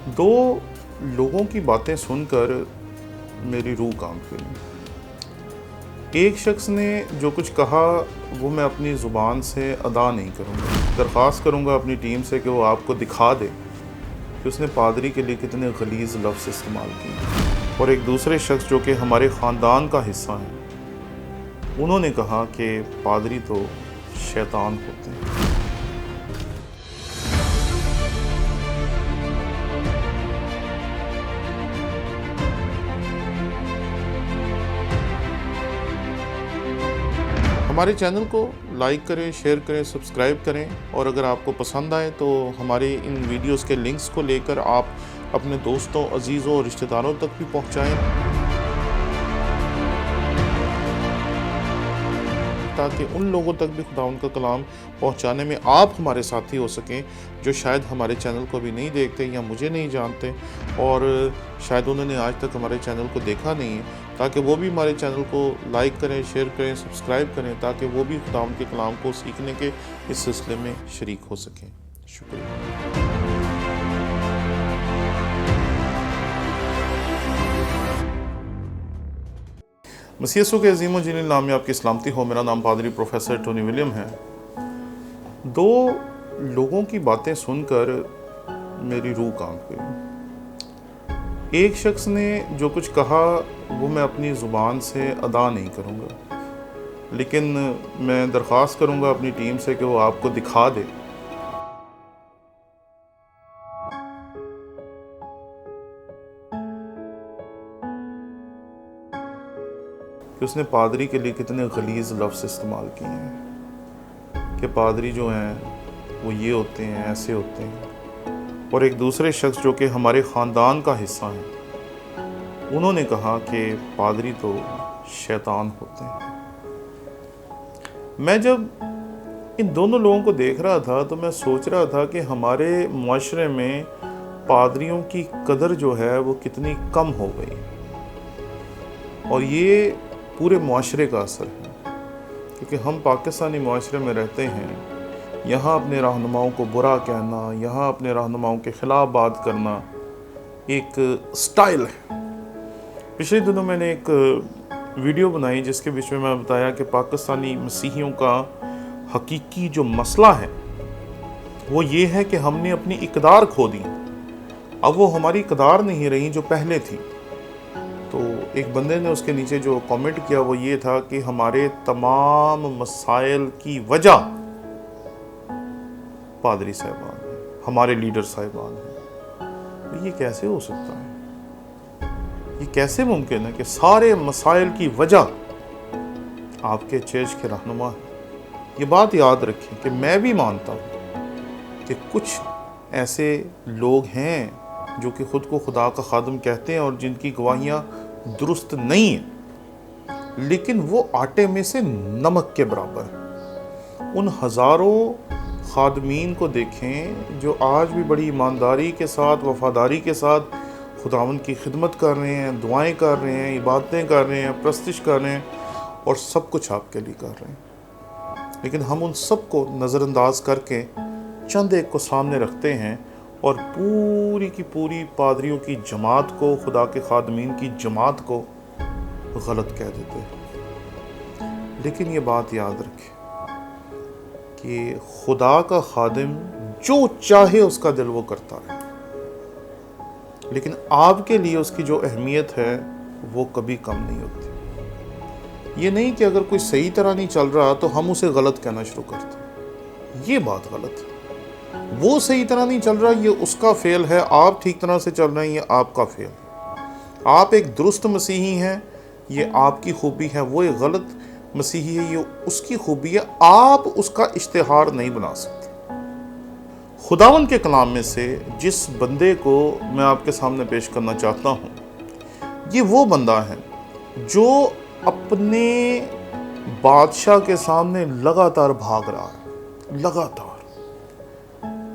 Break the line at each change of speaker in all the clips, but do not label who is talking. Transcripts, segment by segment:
दो लोगों की बातें सुनकर मेरी रूह कांप गई। एक शख्स ने जो कुछ कहा वो मैं अपनी ज़ुबान से अदा नहीं करूँगा। दरख्वास्त करूँगा अपनी टीम से कि वो आपको दिखा दे कि उसने पादरी के लिए कितने गलीज़ लफ्ज़ इस्तेमाल किए। और एक दूसरे शख्स जो कि हमारे ख़ानदान का हिस्सा हैं, उन्होंने कहा कि पादरी तो शैतान होते हैं। हमारे चैनल को लाइक करें, शेयर करें, सब्सक्राइब करें और अगर आपको पसंद आए तो हमारे इन वीडियोस के लिंक्स को लेकर आप अपने दोस्तों, अजीज़ों और रिश्तेदारों तक भी पहुंचाएं, ताकि उन लोगों तक भी खुदावंद का कलाम पहुंचाने में आप हमारे साथी हो सकें जो शायद हमारे चैनल को भी नहीं देखते या मुझे नहीं जानते और शायद उन्होंने आज तक हमारे चैनल को देखा नहीं है, ताकि वो भी हमारे चैनल को लाइक करें, शेयर करें, सब्सक्राइब करें, ताकि वो भी खुदावंद के कलाम को सीखने के इस सिलसिले में शरीक हो सकें। शुक्रिया। मसीह यीशु के अज़ीम व जलील नाम में आपकी सलामती हो। मेरा नाम पादरी प्रोफेसर टोनी विलियम है। दो लोगों की बातें सुनकर मेरी रूह कांप गई। एक शख्स ने जो कुछ कहा वो मैं अपनी ज़ुबान से अदा नहीं करूँगा, लेकिन मैं दरख्वास्त करूँगा अपनी टीम से कि वो आपको दिखा दे कि उसने पादरी के लिए कितने गलीज़ लफ्ज़ इस्तेमाल किए हैं, कि पादरी जो हैं वो ये होते हैं, ऐसे होते हैं। और एक दूसरे शख्स जो कि हमारे ख़ानदान का हिस्सा हैं, उन्होंने कहा कि पादरी तो शैतान होते हैं। मैं जब इन दोनों लोगों को देख रहा था तो मैं सोच रहा था कि हमारे मुआशरे में पादरियों की कदर जो है वो कितनी कम हो गई, और ये पूरे मुआशरे का असर है, क्योंकि हम पाकिस्तानी मुआशरे में रहते हैं। यहाँ अपने रहनुमाओं को बुरा कहना, यहाँ अपने रहनुमाओं के ख़िलाफ़ बात करना एक स्टाइल है। पिछले दिनों मैंने एक वीडियो बनाई जिसके बीच में मैं बताया कि पाकिस्तानी मसीहियों का हकीकी जो मसला है वो ये है कि हमने अपनी इक़दार खो दी। अब वो हमारी इक़दार नहीं रही जो पहले थी। तो एक बंदे ने उसके नीचे जो कमेंट किया वो ये था कि हमारे तमाम मसाइल की वजह पादरी साहिबान है, हमारे लीडर साहिबान हैं। तो ये कैसे हो सकता है? ये कैसे मुमकिन है कि सारे मसाइल की वजह आपके चर्च के रहनुमा हैं? ये बात याद रखें कि मैं भी मानता हूँ कि कुछ ऐसे लोग हैं जो कि ख़ुद को खुदा का खादम कहते हैं और जिनकी गवाहियाँ दुरुस्त नहीं है, लेकिन वो आटे में से नमक के बराबर है। उन हज़ारों खादमीन को देखें जो आज भी बड़ी ईमानदारी के साथ, वफ़ादारी के साथ खुदावंद की खिदमत कर रहे हैं, दुआएं कर रहे हैं, इबादतें कर रहे हैं, प्रस्तिश कर रहे हैं और सब कुछ आपके लिए कर रहे हैं। लेकिन हम उन सब को नज़रअंदाज करके चंद एक को सामने रखते हैं और पूरी की पूरी पादरियों की जमात को, खुदा के खादमीन की जमात को गलत कह देते हैं। लेकिन ये बात याद रखें कि खुदा का खादिम जो चाहे उसका दिल वो करता है, लेकिन आपके लिए उसकी जो अहमियत है वो कभी कम नहीं होती। ये नहीं कि अगर कोई सही तरह नहीं चल रहा तो हम उसे गलत कहना शुरू करते, ये बात गलत है। वो सही तरह नहीं चल रहा, ये उसका फेल है। आप ठीक तरह से चल रहे हैं, ये आपका फेल है। आप एक दुरुस्त मसीही हैं, ये आपकी खूबी है। वो एक गलत मसीही है, ये उसकी खूबी है। आप उसका इश्तिहार नहीं बना सकते। खुदावंद के कलाम में से जिस बंदे को मैं आपके सामने पेश करना चाहता हूँ, ये वो बंदा है जो अपने बादशाह के सामने लगातार भाग रहा है। लगातार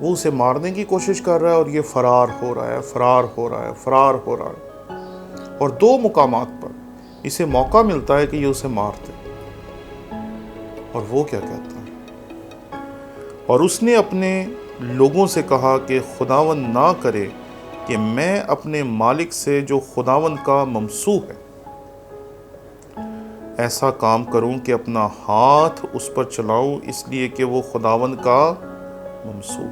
वो उसे मारने की कोशिश कर रहा है और ये फरार हो रहा है, फरार हो रहा है, फरार हो रहा है। और दो मुकामात पर इसे मौका मिलता है कि ये उसे मार दे, और वो क्या कहता है? और उसने अपने लोगों से कहा कि खुदावंद ना करे کہ میں اپنے مالک سے جو خداوند کا ممسوح ہے ایسا کام کروں کہ اپنا ہاتھ اس پر چلاؤں، اس لیے کہ وہ خداوند کا ممسوح۔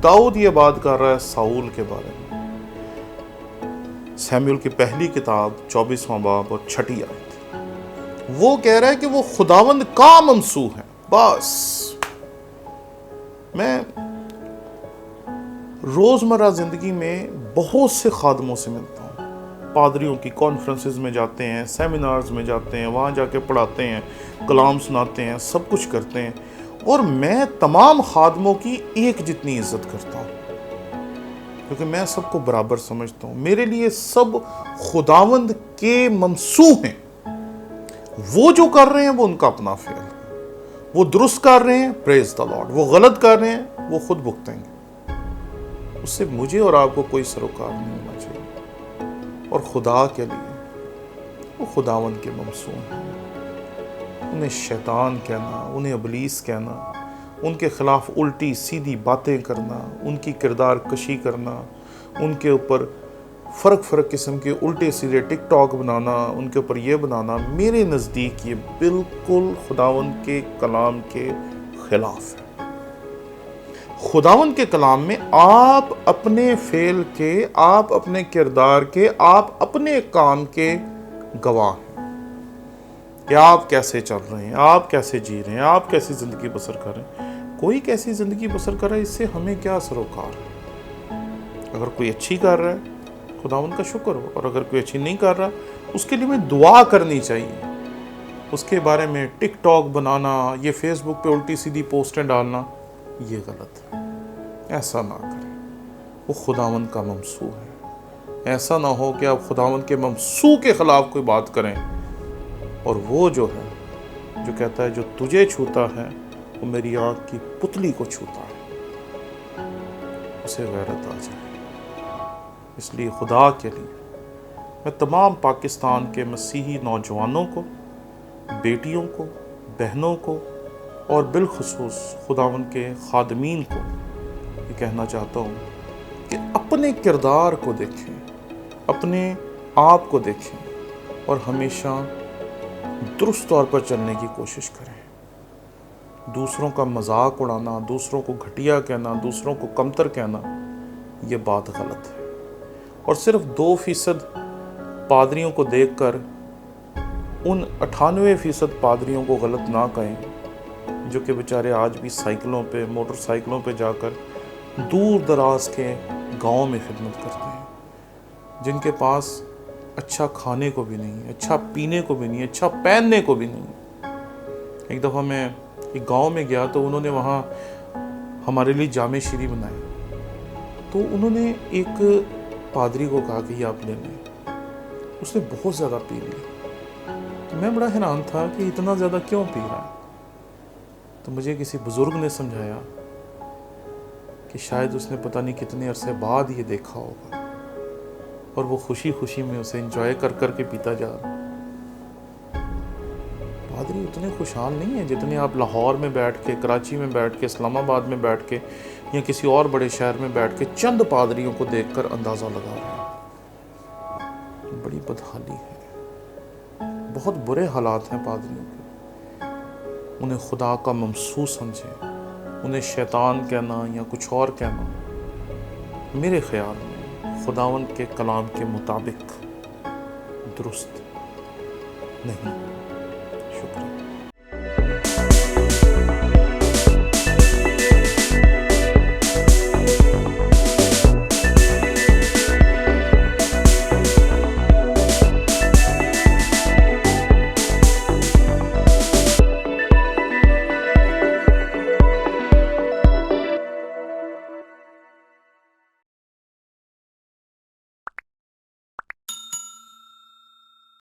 داؤد یہ بات کر رہا ہے ساؤل کے بارے میں۔ سیموئیل کی پہلی کتاب 24واں باب اور 6 آیت، وہ کہہ رہا ہے کہ وہ خداوند کا ممسوح ہے۔ بس میں روزمرہ زندگی میں بہت سے خادموں سے ملتا ہوں، پادریوں کی کانفرنسز میں جاتے ہیں، سیمینارز میں جاتے ہیں، وہاں جا کے پڑھاتے ہیں، کلام سناتے ہیں، سب کچھ کرتے ہیں، اور میں تمام خادموں کی ایک جتنی عزت کرتا ہوں، کیونکہ میں سب کو برابر سمجھتا ہوں۔ میرے لیے سب خداوند کے ممسوح ہیں۔ وہ جو کر رہے ہیں وہ ان کا اپنا فعل ہے، وہ درست کر رہے ہیں، پریز دی لارڈ، وہ غلط کر رہے ہیں، وہ خود بھگتیں گے۔ اس سے مجھے اور آپ کو کوئی سروکار نہیں ہونا چاہیے۔ اور خدا کے لیے وہ خداوند کے ممسوح ہیں۔ انہیں شیطان کہنا، انہیں ابلیس کہنا، ان کے خلاف الٹی سیدھی باتیں کرنا، ان کی کردار کشی کرنا، ان کے اوپر فرق قسم کے الٹے سیدھے ٹک ٹاک بنانا، ان کے اوپر یہ بنانا، میرے نزدیک یہ بالکل خداوند کے کلام کے خلاف ہے۔ خداوند کے کلام میں آپ اپنے فعل کے، آپ اپنے کردار کے، آپ اپنے کام کے گواہ ہیں کہ آپ کیسے چل رہے ہیں، آپ کیسے جی رہے ہیں، آپ کیسی زندگی بسر کر رہے ہیں۔ کوئی کیسی زندگی بسر کر رہا ہے، اس سے ہمیں کیا سروکار ہے؟ اگر کوئی اچھی کر رہا ہے خداوند کا شکر ہو، اور اگر کوئی اچھی نہیں کر رہا اس کے لیے میں دعا کرنی چاہیے۔ اس کے بارے میں ٹک ٹاک بنانا، یہ فیس بک پہ الٹی سیدھی پوسٹیں ڈالنا، یہ غلط ہے۔ ایسا نہ کریں، وہ خداوند کا ممسوح ہے۔ ایسا نہ ہو کہ آپ خداوند کے ممسوح کے خلاف کوئی بات کریں، اور وہ جو ہے جو کہتا ہے جو تجھے چھوتا ہے وہ میری آنکھ کی پتلی کو چھوتا ہے، اسے غیرت آ جائے۔ اس لیے خدا کے لیے میں تمام پاکستان کے مسیحی نوجوانوں کو، بیٹیوں کو، بہنوں کو، اور بالخصوص خداوند کے خادمین کو یہ کہنا چاہتا ہوں کہ اپنے کردار کو دیکھیں، اپنے آپ کو دیکھیں، اور ہمیشہ درست طور پر چلنے کی کوشش کریں۔ دوسروں کا مذاق اڑانا، دوسروں کو گھٹیا کہنا، دوسروں کو کمتر کہنا، یہ بات غلط ہے۔ اور صرف 2% پادریوں کو دیکھ کر ان 98% پادریوں کو غلط نہ کہیں جو کہ بیچارے آج بھی سائیکلوں پہ، موٹر سائیکلوں پہ جا کر دور دراز کے گاؤں میں خدمت کرتے ہیں، جن کے پاس اچھا کھانے کو بھی نہیں ہے، اچھا پینے کو بھی نہیں ہے، اچھا پہننے کو بھی نہیں ہے۔ ایک دفعہ میں ایک گاؤں میں گیا تو انہوں نے وہاں ہمارے لیے جامع شیری بنائے، تو انہوں نے ایک پادری کو کہا کہ یہ آپ لے لیں۔ اس نے بہت زیادہ پی لی، تو میں بڑا حیران تھا کہ اتنا زیادہ کیوں پی رہا ہے۔ تو مجھے کسی بزرگ نے سمجھایا کہ شاید اس نے پتہ نہیں کتنے عرصے بعد یہ دیکھا ہوگا، اور وہ خوشی خوشی میں اسے انجوائے کر کر کے پیتا جا رہا۔ پادری اتنے خوشحال نہیں ہیں جتنے آپ لاہور میں بیٹھ کے، کراچی میں بیٹھ کے، اسلام آباد میں بیٹھ کے، یا کسی اور بڑے شہر میں بیٹھ کے چند پادریوں کو دیکھ کر اندازہ لگا رہے ہیں۔ بڑی بدحالی ہے، بہت برے حالات ہیں پادریوں کے۔ انہیں خدا کا ممسوح سمجھیں، انہیں شیطان کہنا یا کچھ اور کہنا میرے خیال میں خداوند کے کلام کے مطابق درست نہیں۔ شکریہ۔